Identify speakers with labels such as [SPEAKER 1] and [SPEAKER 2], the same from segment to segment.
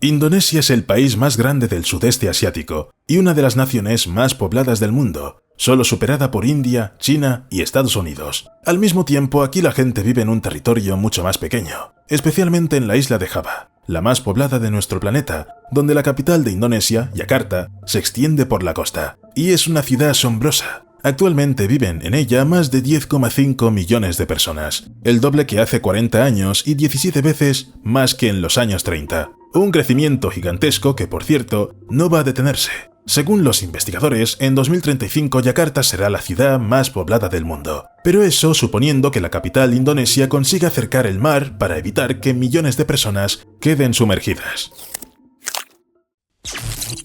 [SPEAKER 1] Indonesia es el país más grande del sudeste asiático y una de las naciones más pobladas del mundo, solo superada por India, China y Estados Unidos. Al mismo tiempo, aquí la gente vive en un territorio mucho más pequeño, especialmente en la isla de Java, la más poblada de nuestro planeta, donde la capital de Indonesia, Yakarta, se extiende por la costa. Y es una ciudad asombrosa. Actualmente viven en ella más de 10,5 millones de personas, el doble que hace 40 años y 17 veces más que en los años 30. Un crecimiento gigantesco que, por cierto, no va a detenerse. Según los investigadores, en 2035 Yakarta será la ciudad más poblada del mundo. Pero eso suponiendo que la capital indonesia consiga acercar el mar para evitar que millones de personas queden sumergidas.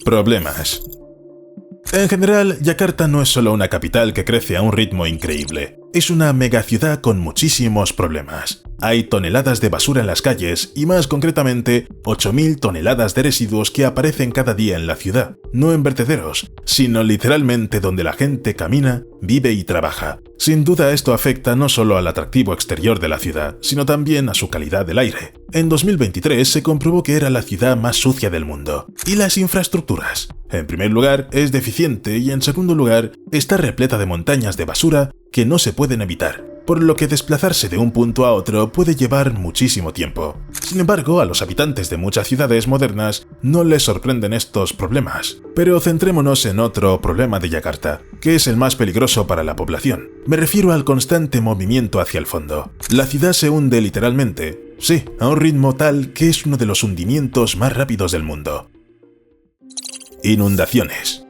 [SPEAKER 1] Problemas. En general, Yakarta no es solo una capital que crece a un ritmo increíble. Es una megaciudad con muchísimos problemas. Hay toneladas de basura en las calles y más concretamente 8.000 toneladas de residuos que aparecen cada día en la ciudad, no en vertederos, sino literalmente donde la gente camina, vive y trabaja. Sin duda esto afecta no solo al atractivo exterior de la ciudad, sino también a su calidad del aire. En 2023 se comprobó que era la ciudad más sucia del mundo. ¿Y las infraestructuras? En primer lugar, es deficiente y en segundo lugar, está repleta de montañas de basura que no se pueden evitar, por lo que desplazarse de un punto a otro puede llevar muchísimo tiempo. Sin embargo, a los habitantes de muchas ciudades modernas no les sorprenden estos problemas. Pero centrémonos en otro problema de Yakarta, que es el más peligroso para la población. Me refiero al constante movimiento hacia el fondo. La ciudad se hunde literalmente, sí, a un ritmo tal que es uno de los hundimientos más rápidos del mundo. Inundaciones.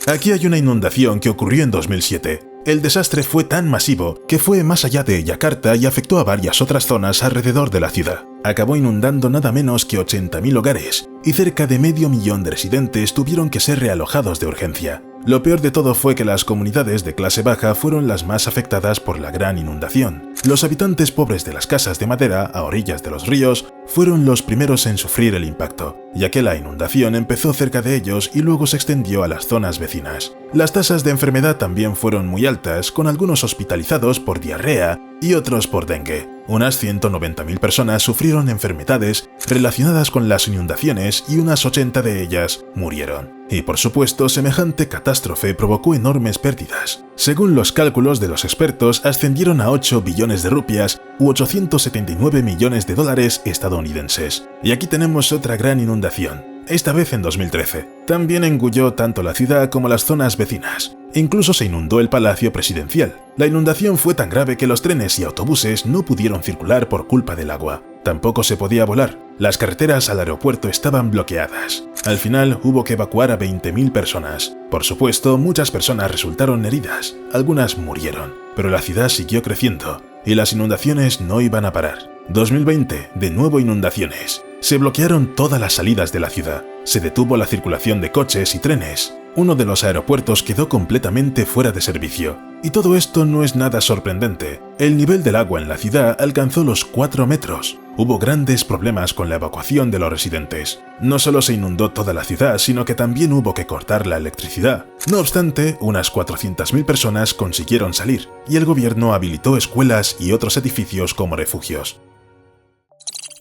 [SPEAKER 1] Aquí hay una inundación que ocurrió en 2007. El desastre fue tan masivo que fue más allá de Yakarta y afectó a varias otras zonas alrededor de la ciudad. Acabó inundando nada menos que 80.000 hogares y cerca de 500.000 de residentes tuvieron que ser realojados de urgencia. Lo peor de todo fue que las comunidades de clase baja fueron las más afectadas por la gran inundación. Los habitantes pobres de las casas de madera a orillas de los ríos fueron los primeros en sufrir el impacto, ya que la inundación empezó cerca de ellos y luego se extendió a las zonas vecinas. Las tasas de enfermedad también fueron muy altas, con algunos hospitalizados por diarrea y otros por dengue. Unas 190.000 personas sufrieron enfermedades relacionadas con las inundaciones y unas 80 de ellas murieron. Y por supuesto, semejante catástrofe provocó enormes pérdidas. Según los cálculos de los expertos, ascendieron a 8 billones de rupias u 879 millones de dólares estadounidenses. Y aquí tenemos otra gran inundación, esta vez en 2013. También engulló tanto la ciudad como las zonas vecinas. Incluso se inundó el Palacio Presidencial. La inundación fue tan grave que los trenes y autobuses no pudieron circular por culpa del agua. Tampoco se podía volar. Las carreteras al aeropuerto estaban bloqueadas. Al final hubo que evacuar a 20.000 personas. Por supuesto, muchas personas resultaron heridas. Algunas murieron. Pero la ciudad siguió creciendo y las inundaciones no iban a parar. 2020, de nuevo inundaciones. Se bloquearon todas las salidas de la ciudad. Se detuvo la circulación de coches y trenes. Uno de los aeropuertos quedó completamente fuera de servicio. Y todo esto no es nada sorprendente. El nivel del agua en la ciudad alcanzó los 4 metros. Hubo grandes problemas con la evacuación de los residentes. No solo se inundó toda la ciudad, sino que también hubo que cortar la electricidad. No obstante, unas 400.000 personas consiguieron salir, y el gobierno habilitó escuelas y otros edificios como refugios.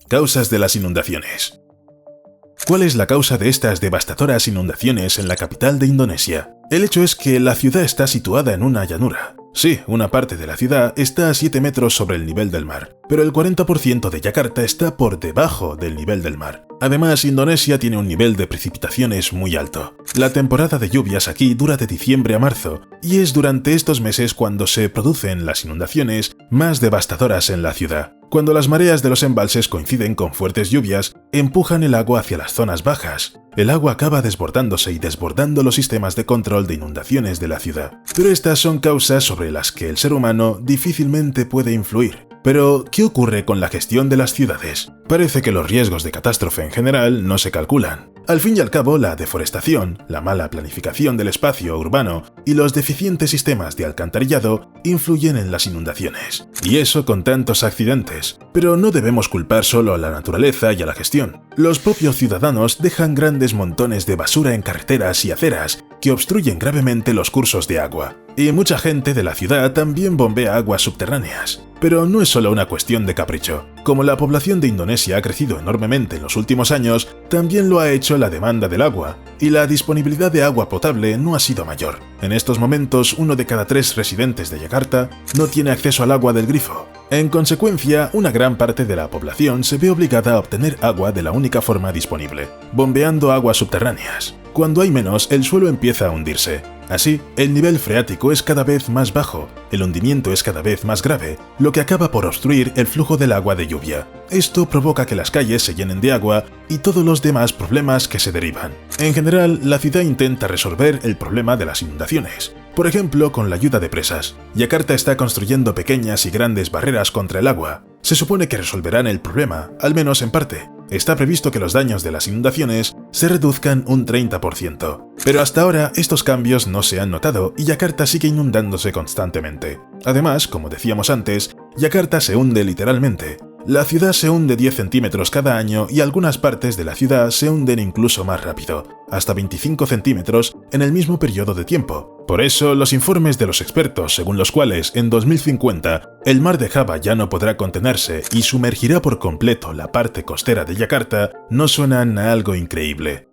[SPEAKER 1] Causas de las inundaciones. ¿Cuál es la causa de estas devastadoras inundaciones en la capital de Indonesia? El hecho es que la ciudad está situada en una llanura. Sí, una parte de la ciudad está a 7 metros sobre el nivel del mar, pero el 40% de Yakarta está por debajo del nivel del mar. Además, Indonesia tiene un nivel de precipitaciones muy alto. La temporada de lluvias aquí dura de diciembre a marzo, y es durante estos meses cuando se producen las inundaciones más devastadoras en la ciudad. Cuando las mareas de los embalses coinciden con fuertes lluvias, empujan el agua hacia las zonas bajas. El agua acaba desbordándose y desbordando los sistemas de control de inundaciones de la ciudad. Pero estas son causas sobre las que el ser humano difícilmente puede influir. Pero, ¿qué ocurre con la gestión de las ciudades? Parece que los riesgos de catástrofe en general no se calculan. Al fin y al cabo, la deforestación, la mala planificación del espacio urbano y los deficientes sistemas de alcantarillado influyen en las inundaciones. Y eso con tantos accidentes. Pero no debemos culpar solo a la naturaleza y a la gestión. Los propios ciudadanos dejan grandes montones de basura en carreteras y aceras que obstruyen gravemente los cursos de agua. Y mucha gente de la ciudad también bombea aguas subterráneas. Pero no es solo una cuestión de capricho. Como la población de Indonesia ha crecido enormemente en los últimos años, también lo ha hecho la demanda del agua, y la disponibilidad de agua potable no ha sido mayor. En estos momentos, 1 de cada 3 residentes de Yakarta no tiene acceso al agua del grifo. En consecuencia, una gran parte de la población se ve obligada a obtener agua de la única forma disponible, bombeando aguas subterráneas. Cuando hay menos, el suelo empieza a hundirse. Así, el nivel freático es cada vez más bajo, el hundimiento es cada vez más grave, lo que acaba por obstruir el flujo del agua de lluvia. Esto provoca que las calles se llenen de agua y todos los demás problemas que se derivan. En general, la ciudad intenta resolver el problema de las inundaciones. Por ejemplo, con la ayuda de presas. Yakarta está construyendo pequeñas y grandes barreras contra el agua. Se supone que resolverán el problema, al menos en parte. Está previsto que los daños de las inundaciones se reduzcan un 30%. Pero hasta ahora estos cambios no se han notado y Yakarta sigue inundándose constantemente. Además, como decíamos antes, Yakarta se hunde literalmente. La ciudad se hunde 10 centímetros cada año y algunas partes de la ciudad se hunden incluso más rápido, hasta 25 centímetros en el mismo periodo de tiempo. Por eso, los informes de los expertos, según los cuales en 2050 el mar de Java ya no podrá contenerse y sumergirá por completo la parte costera de Yakarta, no suenan a algo increíble.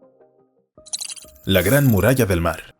[SPEAKER 1] La Gran Muralla del Mar.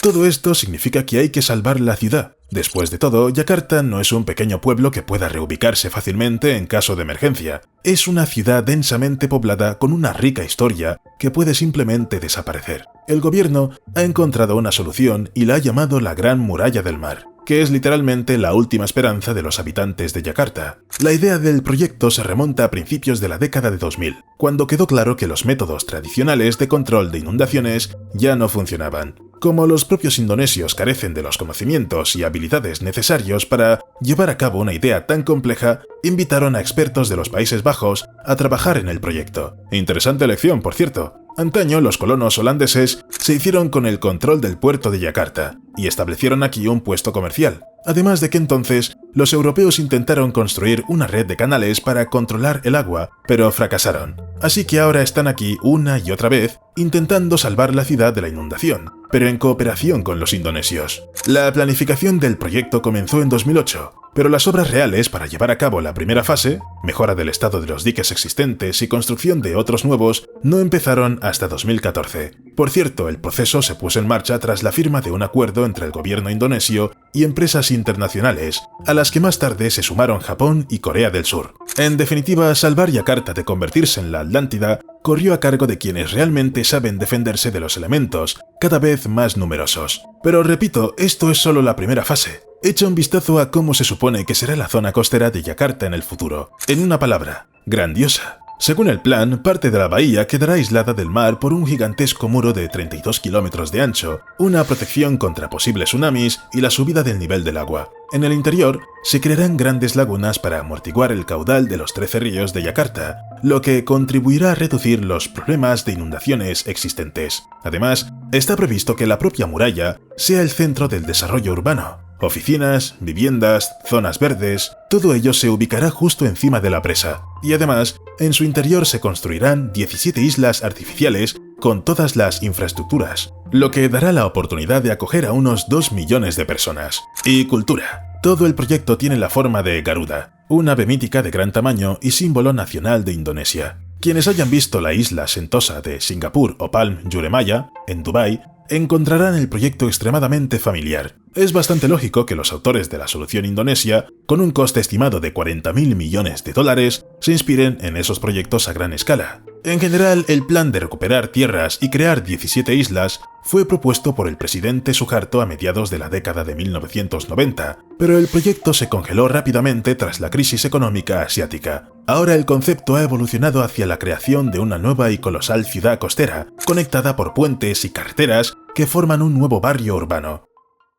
[SPEAKER 1] Todo esto significa que hay que salvar la ciudad. Después de todo, Yakarta no es un pequeño pueblo que pueda reubicarse fácilmente en caso de emergencia. Es una ciudad densamente poblada con una rica historia que puede simplemente desaparecer. El gobierno ha encontrado una solución y la ha llamado la Gran Muralla del Mar, que es literalmente la última esperanza de los habitantes de Yakarta. La idea del proyecto se remonta a principios de la década de 2000, cuando quedó claro que los métodos tradicionales de control de inundaciones ya no funcionaban. Como los propios indonesios carecen de los conocimientos y habilidades necesarios para llevar a cabo una idea tan compleja, invitaron a expertos de los Países Bajos a trabajar en el proyecto. Interesante elección, por cierto. Antaño, los colonos holandeses se hicieron con el control del puerto de Yakarta y establecieron aquí un puesto comercial. Además de que entonces, los europeos intentaron construir una red de canales para controlar el agua, pero fracasaron. Así que ahora están aquí una y otra vez intentando salvar la ciudad de la inundación, pero en cooperación con los indonesios. La planificación del proyecto comenzó en 2008, pero las obras reales para llevar a cabo la primera fase, mejora del estado de los diques existentes y construcción de otros nuevos, no empezaron hasta 2014. Por cierto, el proceso se puso en marcha tras la firma de un acuerdo entre el gobierno indonesio y empresas internacionales, a las que más tarde se sumaron Japón y Corea del Sur. En definitiva, salvar Yakarta de convertirse en la Atlántida corrió a cargo de quienes realmente saben defenderse de los elementos, cada vez más numerosos. Pero repito, esto es solo la primera fase. Echa un vistazo a cómo se supone que será la zona costera de Yakarta en el futuro. En una palabra, grandiosa. Según el plan, parte de la bahía quedará aislada del mar por un gigantesco muro de 32 kilómetros de ancho, una protección contra posibles tsunamis y la subida del nivel del agua. En el interior, se crearán grandes lagunas para amortiguar el caudal de los 13 ríos de Yakarta, lo que contribuirá a reducir los problemas de inundaciones existentes. Además, está previsto que la propia muralla sea el centro del desarrollo urbano. Oficinas, viviendas, zonas verdes, todo ello se ubicará justo encima de la presa. Y además, en su interior se construirán 17 islas artificiales con todas las infraestructuras, lo que dará la oportunidad de acoger a unos 2 millones de personas. Y cultura. Todo el proyecto tiene la forma de Garuda, un ave mítica de gran tamaño y símbolo nacional de Indonesia. Quienes hayan visto la isla Sentosa de Singapur o Palm Jumeirah, en Dubái, encontrarán el proyecto extremadamente familiar. Es bastante lógico que los autores de la solución indonesia, con un coste estimado de 40.000 millones de dólares, se inspiren en esos proyectos a gran escala. En general, el plan de recuperar tierras y crear 17 islas fue propuesto por el presidente Suharto a mediados de la década de 1990, pero el proyecto se congeló rápidamente tras la crisis económica asiática. Ahora el concepto ha evolucionado hacia la creación de una nueva y colosal ciudad costera, conectada por puentes y carreteras que forman un nuevo barrio urbano.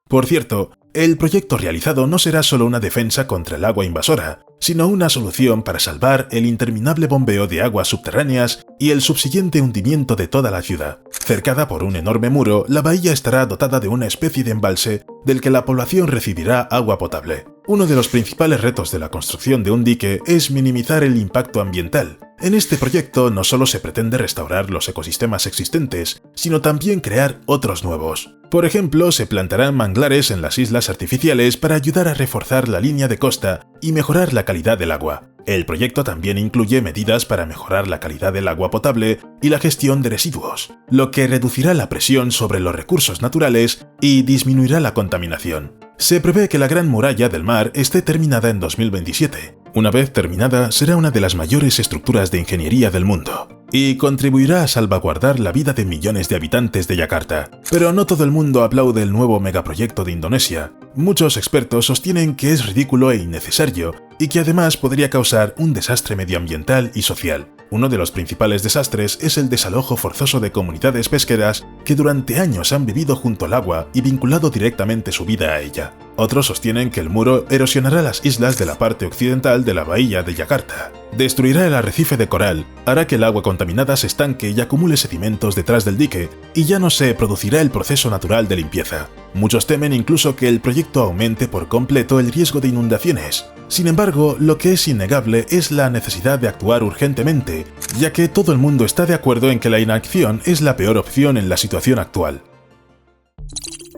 [SPEAKER 1] Por cierto, el proyecto realizado no será solo una defensa contra el agua invasora, sino una solución para salvar el interminable bombeo de aguas subterráneas y el subsiguiente hundimiento de toda la ciudad. Cercada por un enorme muro, la bahía estará dotada de una especie de embalse del que la población recibirá agua potable. Uno de los principales retos de la construcción de un dique es minimizar el impacto ambiental. En este proyecto no solo se pretende restaurar los ecosistemas existentes, sino también crear otros nuevos. Por ejemplo, se plantarán manglares en las islas artificiales para ayudar a reforzar la línea de costa y mejorar la calidad del agua. El proyecto también incluye medidas para mejorar la calidad del agua potable y la gestión de residuos, lo que reducirá la presión sobre los recursos naturales y disminuirá la contaminación. Se prevé que la Gran Muralla del Mar esté terminada en 2027. Una vez terminada, será una de las mayores estructuras de ingeniería del mundo y contribuirá a salvaguardar la vida de millones de habitantes de Yakarta. Pero no todo el mundo aplaude el nuevo megaproyecto de Indonesia. Muchos expertos sostienen que es ridículo e innecesario y que además podría causar un desastre medioambiental y social. Uno de los principales desastres es el desalojo forzoso de comunidades pesqueras que durante años han vivido junto al agua y vinculado directamente su vida a ella. Otros sostienen que el muro erosionará las islas de la parte occidental de la bahía de Yakarta, destruirá el arrecife de coral, hará que el agua contaminada se estanque y acumule sedimentos detrás del dique, y ya no se producirá el proceso natural de limpieza. Muchos temen incluso que el proyecto aumente por completo el riesgo de inundaciones. Sin embargo, lo que es innegable es la necesidad de actuar urgentemente, ya que todo el mundo está de acuerdo en que la inacción es la peor opción en la situación actual.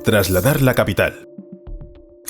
[SPEAKER 1] Trasladar la capital.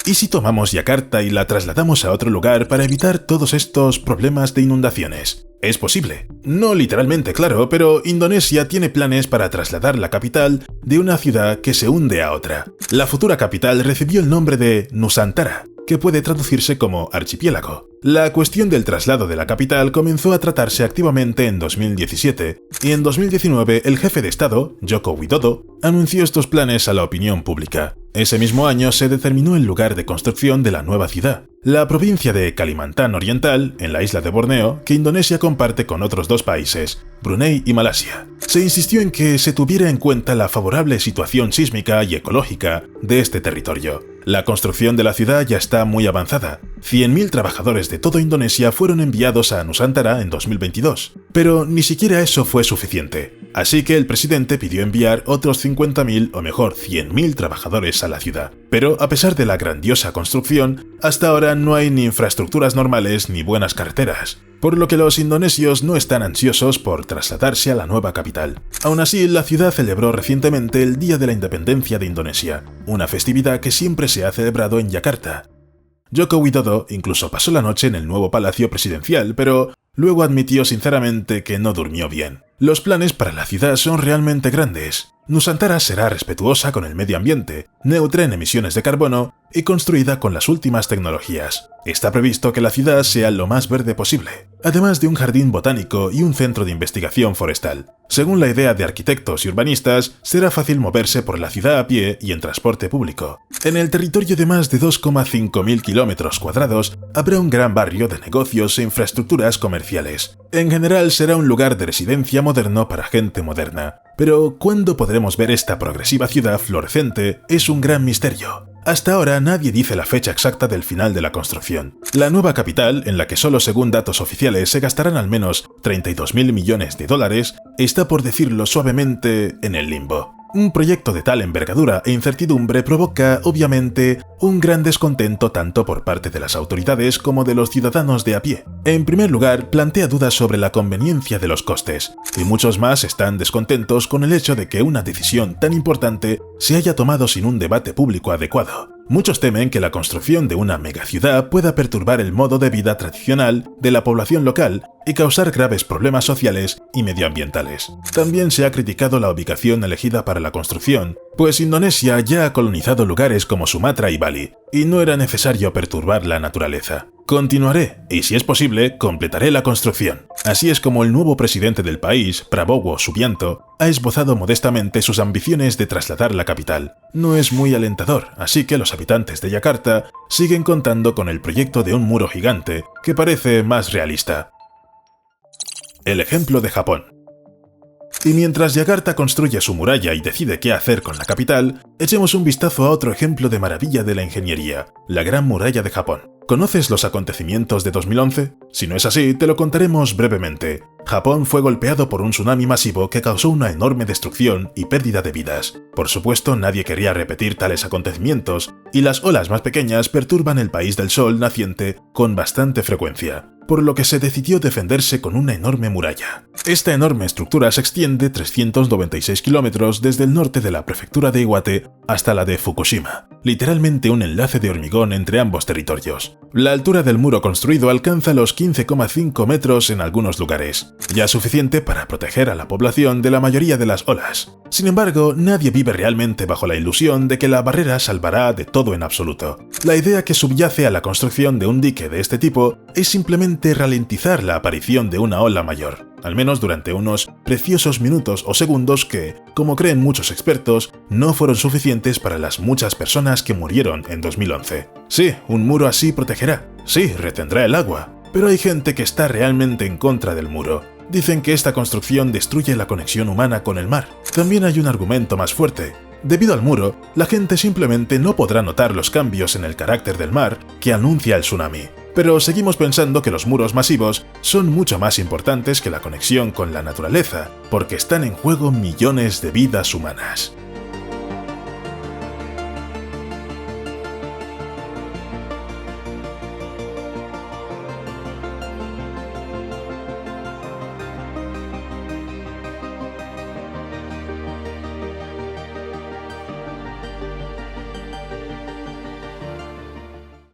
[SPEAKER 1] ¿Y si tomamos Yakarta y la trasladamos a otro lugar para evitar todos estos problemas de inundaciones? Es posible. No literalmente, claro, pero Indonesia tiene planes para trasladar la capital de una ciudad que se hunde a otra. La futura capital recibió el nombre de Nusantara, que puede traducirse como archipiélago. La cuestión del traslado de la capital comenzó a tratarse activamente en 2017, y en 2019 el jefe de Estado, Joko Widodo, anunció estos planes a la opinión pública. Ese mismo año se determinó el lugar de construcción de la nueva ciudad, la provincia de Kalimantan Oriental, en la isla de Borneo, que Indonesia comparte con otros dos países, Brunei y Malasia. Se insistió en que se tuviera en cuenta la favorable situación sísmica y ecológica de este territorio. La construcción de la ciudad ya está muy avanzada. 100.000 trabajadores de toda Indonesia fueron enviados a Nusantara en 2022, pero ni siquiera eso fue suficiente. Así que el presidente pidió enviar otros 50.000 o mejor 100.000 trabajadores a la ciudad. Pero a pesar de la grandiosa construcción, hasta ahora no hay ni infraestructuras normales ni buenas carreteras, por lo que los indonesios no están ansiosos por trasladarse a la nueva capital. Aún así, la ciudad celebró recientemente el Día de la Independencia de Indonesia, una festividad que siempre se ha celebrado en Yakarta. Joko Widodo incluso pasó la noche en el nuevo palacio presidencial, pero luego admitió sinceramente que no durmió bien. Los planes para la ciudad son realmente grandes. Nusantara será respetuosa con el medio ambiente, neutra en emisiones de carbono y construida con las últimas tecnologías. Está previsto que la ciudad sea lo más verde posible, además de un jardín botánico y un centro de investigación forestal. Según la idea de arquitectos y urbanistas, será fácil moverse por la ciudad a pie y en transporte público. En el territorio de más de 2,5 mil kilómetros cuadrados habrá un gran barrio de negocios e infraestructuras comerciales. En general será un lugar de residencia moderno para gente moderna. Pero ¿cuándo podremos ver esta progresiva ciudad florecente? Es un gran misterio. Hasta ahora nadie dice la fecha exacta del final de la construcción. La nueva capital, en la que solo según datos oficiales se gastarán al menos 32.000 millones de dólares, está, por decirlo suavemente, en el limbo. Un proyecto de tal envergadura e incertidumbre provoca, obviamente, un gran descontento tanto por parte de las autoridades como de los ciudadanos de a pie. En primer lugar, plantea dudas sobre la conveniencia de los costes, y muchos más están descontentos con el hecho de que una decisión tan importante se haya tomado sin un debate público adecuado. Muchos temen que la construcción de una megaciudad pueda perturbar el modo de vida tradicional de la población local y causar graves problemas sociales y medioambientales. También se ha criticado la ubicación elegida para la construcción, pues Indonesia ya ha colonizado lugares como Sumatra y Bali, y no era necesario perturbar la naturaleza. Continuaré, y si es posible, completaré la construcción. Así es como el nuevo presidente del país, Prabowo Subianto, ha esbozado modestamente sus ambiciones de trasladar la capital. No es muy alentador, así que los habitantes de Yakarta siguen contando con el proyecto de un muro gigante, que parece más realista. El ejemplo de Japón. Y mientras Yakarta construye su muralla y decide qué hacer con la capital, echemos un vistazo a otro ejemplo de maravilla de la ingeniería, la Gran Muralla de Japón. ¿Conoces los acontecimientos de 2011? Si no es así, te lo contaremos brevemente. Japón fue golpeado por un tsunami masivo que causó una enorme destrucción y pérdida de vidas. Por supuesto, nadie quería repetir tales acontecimientos, y las olas más pequeñas perturban el país del sol naciente con bastante frecuencia, por lo que se decidió defenderse con una enorme muralla. Esta enorme estructura se extiende 396 kilómetros desde el norte de la prefectura de Iwate hasta la de Fukushima, literalmente un enlace de hormigón entre ambos territorios. La altura del muro construido alcanza los 15,5 metros en algunos lugares, ya suficiente para proteger a la población de la mayoría de las olas. Sin embargo, nadie vive realmente bajo la ilusión de que la barrera salvará de todo en absoluto. La idea que subyace a la construcción de un dique de este tipo es simplemente ralentizar la aparición de una ola mayor, al menos durante unos preciosos minutos o segundos que, como creen muchos expertos, no fueron suficientes para las muchas personas que murieron en 2011. Sí, un muro así protegerá, sí, retendrá el agua, pero hay gente que está realmente en contra del muro. Dicen que esta construcción destruye la conexión humana con el mar. También hay un argumento más fuerte. Debido al muro, la gente simplemente no podrá notar los cambios en el carácter del mar que anuncia el tsunami. Pero seguimos pensando que los muros masivos son mucho más importantes que la conexión con la naturaleza, porque están en juego millones de vidas humanas.